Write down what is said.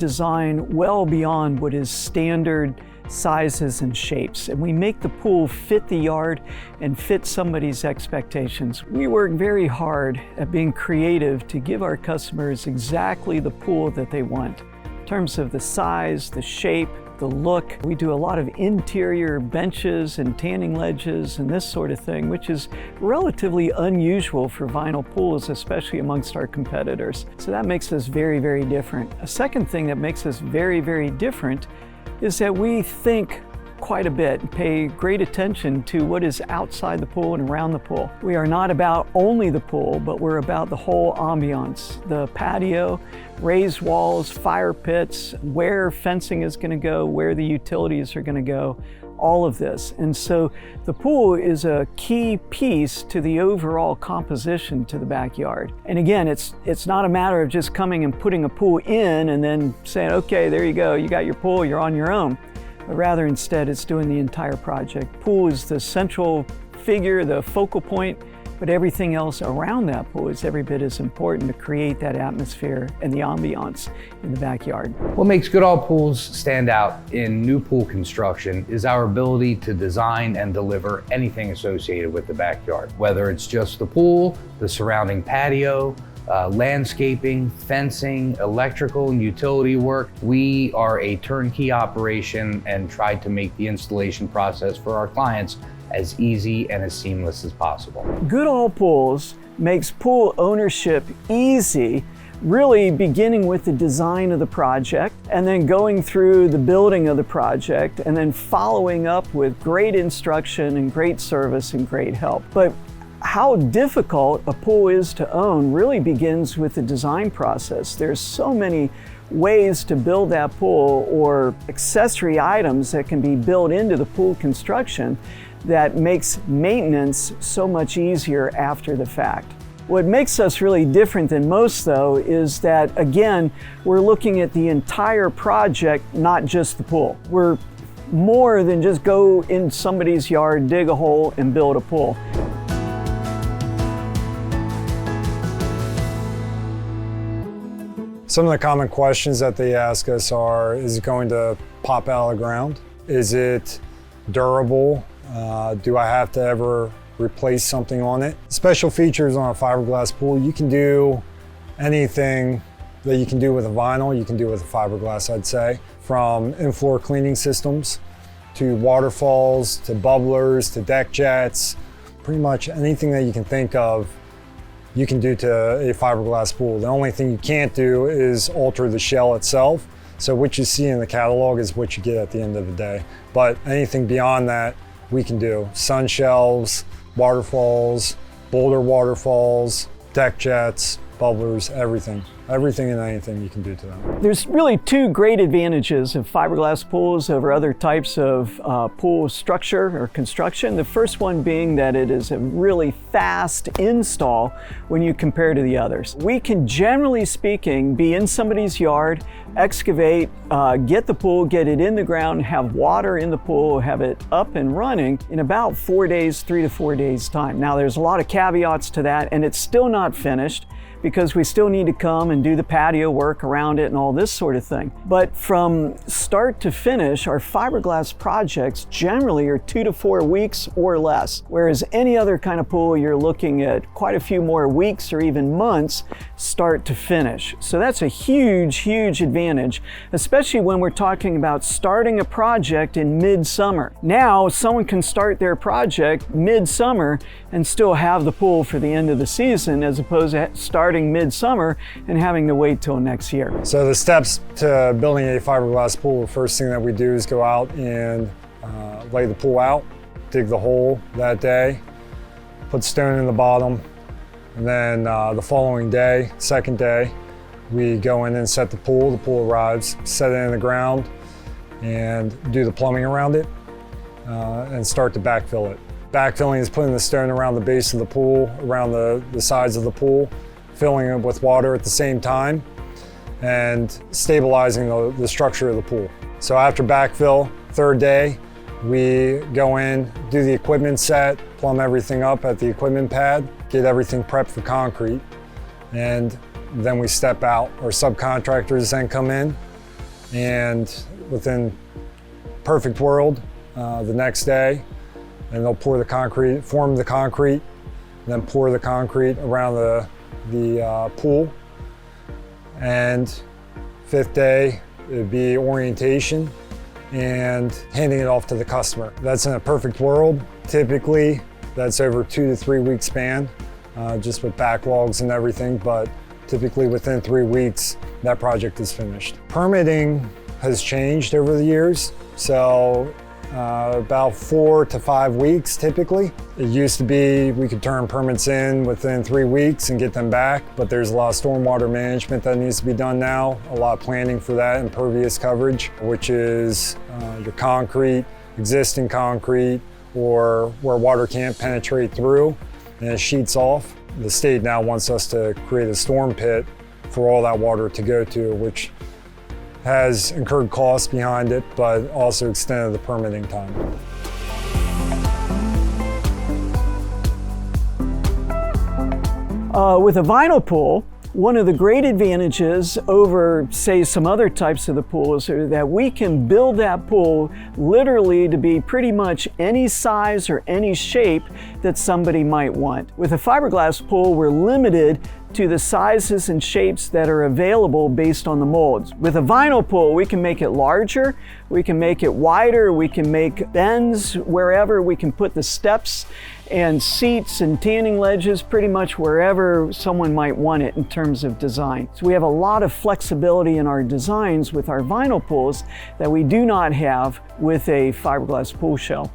design well beyond what is standard sizes and shapes, and we make the pool fit the yard and fit somebody's expectations. We work very hard at being creative to give our customers exactly the pool that they want in terms of the size, the shape, the look. We do a lot of interior benches and tanning ledges and this sort of thing, which is relatively unusual for vinyl pools, especially amongst our competitors. So that makes us very, very different. A second thing that makes us very, very different is that we think quite a bit and pay great attention to what is outside the pool and around the pool. We are not about only the pool, but we're about the whole ambiance, the patio, raised walls, fire pits, where fencing is going to go, where the utilities are going to go, all of this. And so the pool is a key piece to the overall composition to the backyard. And again, it's not a matter of just coming and putting a pool in and then saying, okay, there you go, you got your pool, you're on your own. But rather instead, it's doing the entire project. Pool is the central figure, the focal point, but everything else around that pool is every bit as important to create that atmosphere and the ambiance in the backyard. What makes Goodall Pools stand out in new pool construction is our ability to design and deliver anything associated with the backyard, whether it's just the pool, the surrounding patio, landscaping, fencing, electrical and utility work. We are a turnkey operation and try to make the installation process for our clients as easy and as seamless as possible. Goodall Pools makes pool ownership easy, really beginning with the design of the project and then going through the building of the project and then following up with great instruction and great service and great help. But how difficult a pool is to own really begins with the design process. There's so many ways to build that pool or accessory items that can be built into the pool construction that makes maintenance so much easier after the fact. What makes us really different than most, though, is that, again, we're looking at the entire project, not just the pool. We're more than just go in somebody's yard, dig a hole, and build a pool. Some of the common questions that they ask us are, is it going to pop out of the ground? Is it durable? Do I have to ever replace something on it? Special features on a fiberglass pool, you can do anything that you can do with a vinyl, you can do with a fiberglass, I'd say. From in-floor cleaning systems, to waterfalls, to bubblers, to deck jets, pretty much anything that you can think of you can do to a fiberglass pool. The only thing you can't do is alter the shell itself. So what you see in the catalog is what you get at the end of the day. But anything beyond that, we can do. Sun shelves, waterfalls, boulder waterfalls, deck jets, bubblers, everything. Everything and anything you can do to them. There's really two great advantages of fiberglass pools over other types of pool structure or construction. The first one being that it is a really fast install when you compare to the others. We can, generally speaking, be in somebody's yard, excavate, get the pool, get it in the ground, have water in the pool, have it up and running in about 4 days, 3 to 4 days time. Now there's a lot of caveats to that, and it's still not finished, because we still need to come and do the patio work around it and all this sort of thing. But from start to finish, our fiberglass projects generally are 2 to 4 weeks or less, whereas any other kind of pool, you're looking at quite a few more weeks or even months start to finish. So that's a huge, huge advantage, especially when we're talking about starting a project in midsummer. Now, someone can start their project midsummer and still have the pool for the end of the season, as opposed to starting midsummer and having to wait till next year. So the steps to building a fiberglass pool, the first thing that we do is go out and lay the pool out, dig the hole that day, put stone in the bottom, and then the following day, second day, we go in and set the pool. The pool arrives, set it in the ground, and do the plumbing around it, and start to backfill it. Backfilling is putting the stone around the base of the pool, around the sides of the pool, filling it with water at the same time, and stabilizing the structure of the pool. So after backfill, third day, we go in, do the equipment set, plumb everything up at the equipment pad, get everything prepped for concrete, and then we step out. Our subcontractors then come in, and within perfect world, the next day, and they'll pour the concrete, form the concrete, and then pour the concrete around the pool. And fifth day, it'd be orientation and handing it off to the customer. That's in a perfect world. Typically, that's over 2 to 3 week span, just with backlogs and everything, but typically within 3 weeks, that project is finished. Permitting has changed over the years, so about 4 to 5 weeks typically. It used to be we could turn permits in within 3 weeks and get them back, but there's a lot of stormwater management that needs to be done now, a lot of planning for that, impervious coverage, which is your concrete, existing concrete, or where water can't penetrate through and it sheets off. The state now wants us to create a storm pit for all that water to go to, which has incurred costs behind it, but also extended the permitting time. With a vinyl pool, one of the great advantages over, say, some other types of the pools are that we can build that pool literally to be pretty much any size or any shape that somebody might want. With a fiberglass pool, we're limited to the sizes and shapes that are available based on the molds. With a vinyl pool, we can make it larger, we can make it wider, we can make bends wherever, we can put the steps and seats and tanning ledges pretty much wherever someone might want it in terms of design. So we have a lot of flexibility in our designs with our vinyl pools that we do not have with a fiberglass pool shell.